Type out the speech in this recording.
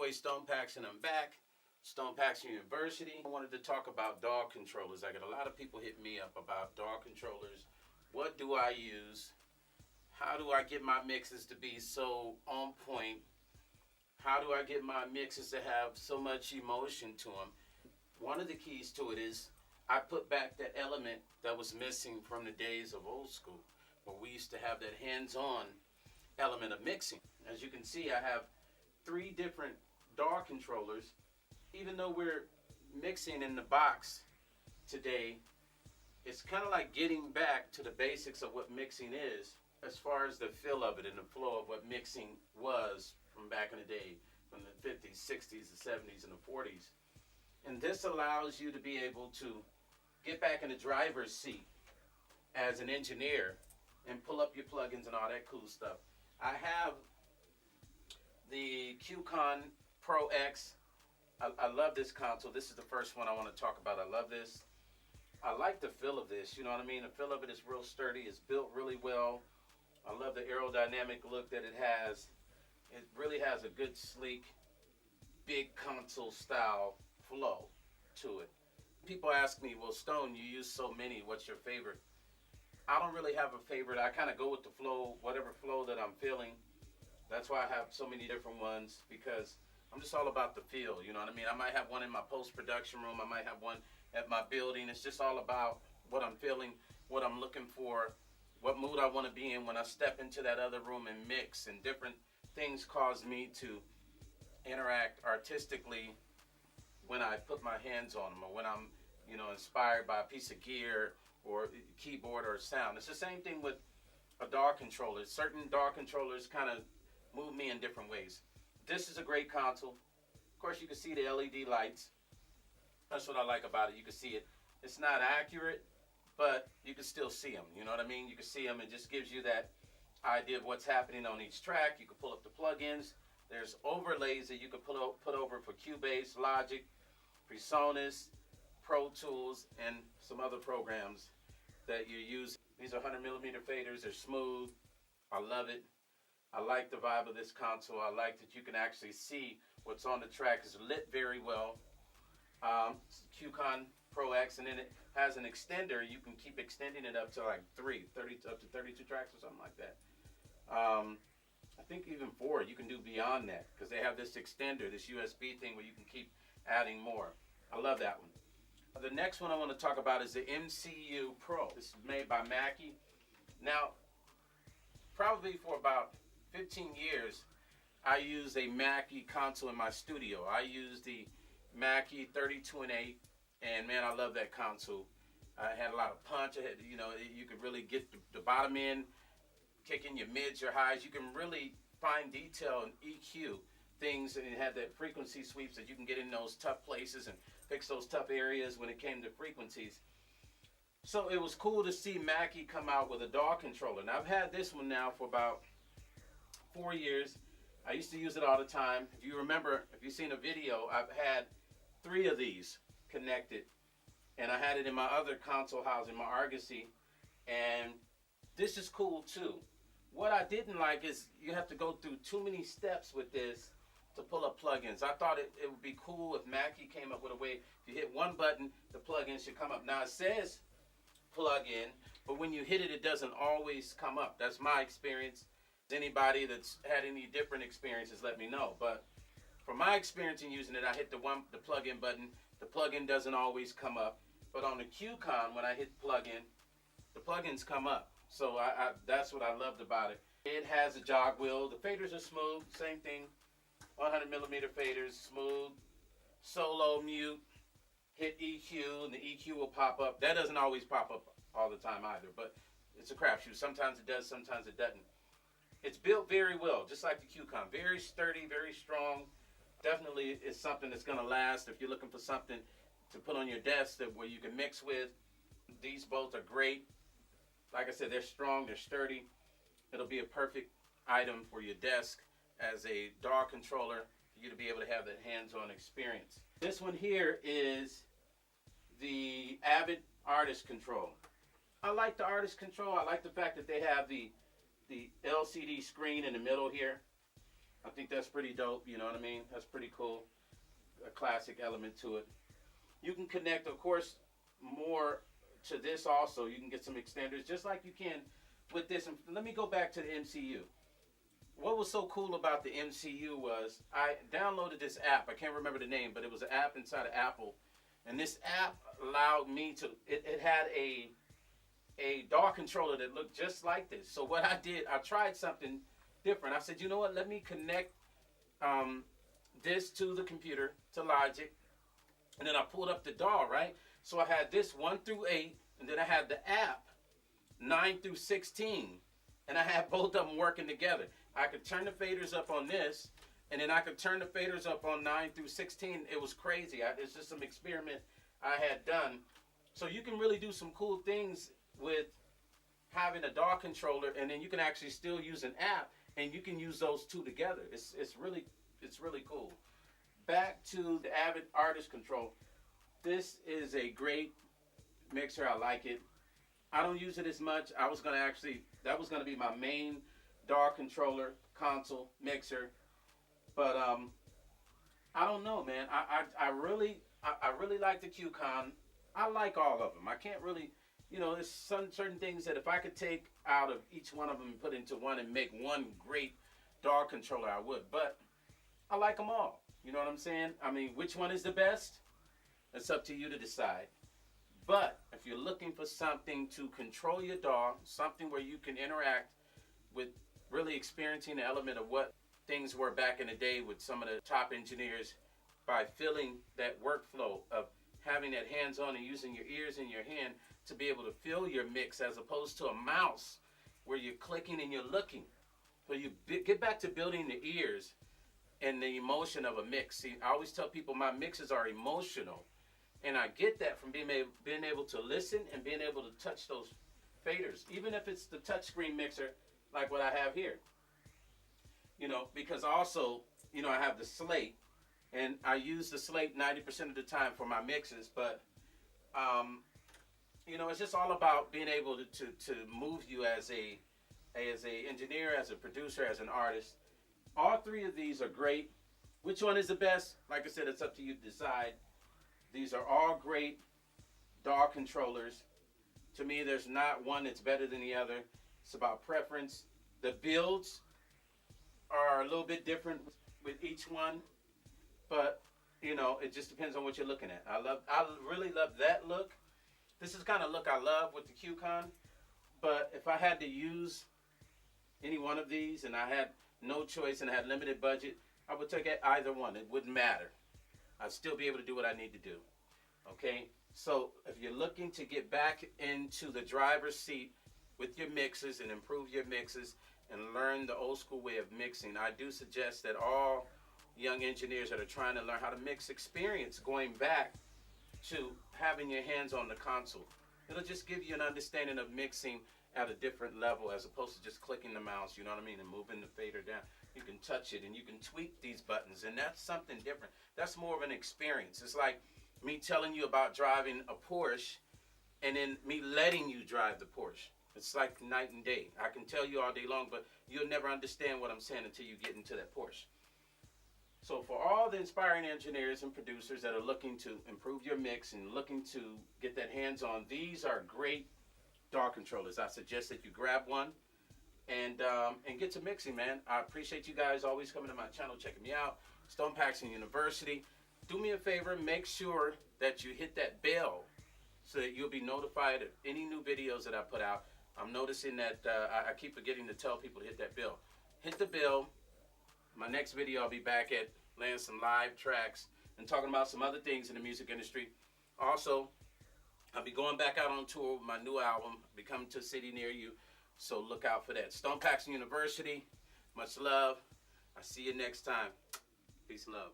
boy Stone Paxton. I'm back. Stone Paxton University. I wanted to talk about DAW controllers. I get a lot of people hit me up about DAW controllers. What do I use? How do I get my mixes to be so on point? How do I get my mixes to have so much emotion to them? One of the keys to it is I put back that element that was missing from the days of old school, where we used to have that hands-on element of mixing. As you can see, I have 3 different DAW controllers. Even though we're mixing in the box today, it's kind of like getting back to the basics of what mixing is, as far as the feel of it and the flow of what mixing was from back in the day, from the 50s, 60s, the 70s, and the 40s. And this allows you to be able to get back in the driver's seat as an engineer and pull up your plugins and all that cool stuff. I have the QKhan Pro X. I love this console. This is the first one I want to talk about. I love this. I like the feel of this, you know what I mean? The feel of it is real sturdy. It's built really well. I love the aerodynamic look that it has. It really has a good, sleek, big console style flow to it. People ask me, well, Stone, you use so many, what's your favorite? I don't really have a favorite. I kind of go with the flow, whatever flow that I'm feeling. That's why I have so many different ones, because I'm just all about the feel, you know what I mean? I might have one in my post-production room. I might have one at my building. It's just all about what I'm feeling, what I'm looking for, what mood I want to be in when I step into that other room and mix. And different things cause me to interact artistically when I put my hands on them, or when I'm, inspired by a piece of gear or keyboard or sound. It's the same thing with a DAW controller. Certain DAW controllers kind of move me in different ways. This is a great console. Of course, you can see the LED lights. That's what I like about it. You can see it. It's not accurate, but you can still see them. You know what I mean? You can see them. It just gives you that idea of what's happening on each track. You can pull up the plugins. There's overlays that you can put over for Cubase, Logic, PreSonus, Pro Tools, and some other programs that you use. These are 100mm faders. They're smooth. I love it. I like the vibe of this console. I like that you can actually see what's on the track. It's lit very well. QKhan Pro X, and then it has an extender. You can keep extending it up to like 30 up to 32 tracks or something like that. I think even 4 you can do beyond that, because they have this extender, this USB thing where you can keep adding more. I love that one. The next one I want to talk about is the MCU Pro. This is made by Mackie. Now, probably for about 15 years, I use a Mackie console in my studio. I use the Mackie 32 and 8, and man, I love that console. I had a lot of punch. I had, you could really get the bottom end, kick in your mids, your highs. You can really find detail and EQ things, and it had that frequency sweeps that you can get in those tough places and fix those tough areas when it came to frequencies. So it was cool to see Mackie come out with a DAW controller. Now, I've had this one now for about 4 years. I used to use it all the time. If you remember, if you've seen a video, I've had 3 of these connected, and I had it in my other console house in my Argosy, and this is cool too. What I didn't like is you have to go through too many steps with this to pull up plugins. I thought it would be cool if Mackie came up with a way, if you hit one button, the plugin should come up. Now it says plug in, but when you hit it, it doesn't always come up. That's my experience. Anybody that's had any different experiences, let me know. But from my experience in using it, I hit the plug-in button. The plugin doesn't always come up. But on the QKhan, when I hit plug-in, the plugins come up. So that's what I loved about it. It has a jog wheel. The faders are smooth. Same thing. 100mm faders, smooth. Solo, mute. Hit EQ, and the EQ will pop up. That doesn't always pop up all the time either, but it's a crapshoot. Sometimes it does, sometimes it doesn't. It's built very well, just like the QKhan. Very sturdy, very strong. Definitely is something that's going to last if you're looking for something to put on your desk where you can mix with. These both are great. Like I said, they're strong, they're sturdy. It'll be a perfect item for your desk as a DAW controller for you to be able to have that hands-on experience. This one here is the Avid Artist Control. I like the Artist Control. I like the fact that they have the LCD screen in the middle here. I think that's pretty dope. You know what I mean? That's pretty cool. A classic element to it. You can connect, of course, more to this also. You can get some extenders just like you can with this. And let me go back to the MCU. What was so cool about the MCU was I downloaded this app. I can't remember the name, but it was an app inside of Apple. And this app allowed me to, it had a DAW controller that looked just like this. So what I did, I tried something different. I said, you know what, let me connect this to the computer, to Logic. And then I pulled up the DAW, right? So I had this 1 through 8, and then I had the app 9 through 16. And I had both of them working together. I could turn the faders up on this, and then I could turn the faders up on 9 through 16. It was crazy. It's just some experiment I had done. So you can really do some cool things with having a DAW controller, and then you can actually still use an app, and you can use those two together. It's really cool. Back to the Avid Artist Control. This is a great mixer. I like it. I don't use it as much. That was gonna be my main DAW controller, console, mixer. But I don't know, man. I really like the QKhan. I like all of them. I can't really, there's some certain things that if I could take out of each one of them and put into one and make one great DAW controller, I would. But I like them all. You know what I'm saying? I mean, which one is the best? It's up to you to decide. But if you're looking for something to control your DAW, something where you can interact with really experiencing the element of what things were back in the day with some of the top engineers by feeling that workflow of having that hands-on and using your ears and your hand to be able to feel your mix as opposed to a mouse where you're clicking and you're looking. So you get back to building the ears and the emotion of a mix. See, I always tell people my mixes are emotional. And I get that from being able to listen and being able to touch those faders. Even if it's the touchscreen mixer like what I have here. Because also, I have the slate. And I use the slate 90% of the time for my mixes. But, it's just all about being able to move you as a engineer, as a producer, as an artist. All three of these are great. Which one is the best? Like I said, it's up to you to decide. These are all great DAW controllers. To me, there's not one that's better than the other. It's about preference. The builds are a little bit different with each one, but it just depends on what you're looking at. I really love that look. This is the kind of look I love with the QKhan. But if I had to use any one of these and I had no choice and I had limited budget, I would take either one. It wouldn't matter. I'd still be able to do what I need to do. Okay? So if you're looking to get back into the driver's seat with your mixes and improve your mixes and learn the old school way of mixing, I do suggest that all young engineers that are trying to learn how to mix experience going back to having your hands on the console. It'll just give you an understanding of mixing at a different level as opposed to just clicking the mouse, you know what I mean, and moving the fader down. You can touch it and you can tweak these buttons, and that's something different. That's more of an experience. It's like me telling you about driving a Porsche and then me letting you drive the Porsche. It's like night and day. I can tell you all day long, but you'll never understand what I'm saying until you get into that Porsche. So for all the inspiring engineers and producers that are looking to improve your mix and looking to get that hands-on, these are great DAW controllers. I suggest that you grab one and get to mixing, man. I appreciate you guys always coming to my channel, checking me out. Stone Paxton University. Do me a favor, make sure that you hit that bell so that you'll be notified of any new videos that I put out. I'm noticing that I keep forgetting to tell people to hit that bell. Hit the bell. My next video, I'll be back at laying some live tracks and talking about some other things in the music industry. Also, I'll be going back out on tour with my new album, I'll be coming to a city near you, so look out for that. Stone Paxton University, much love. I'll see you next time. Peace and love.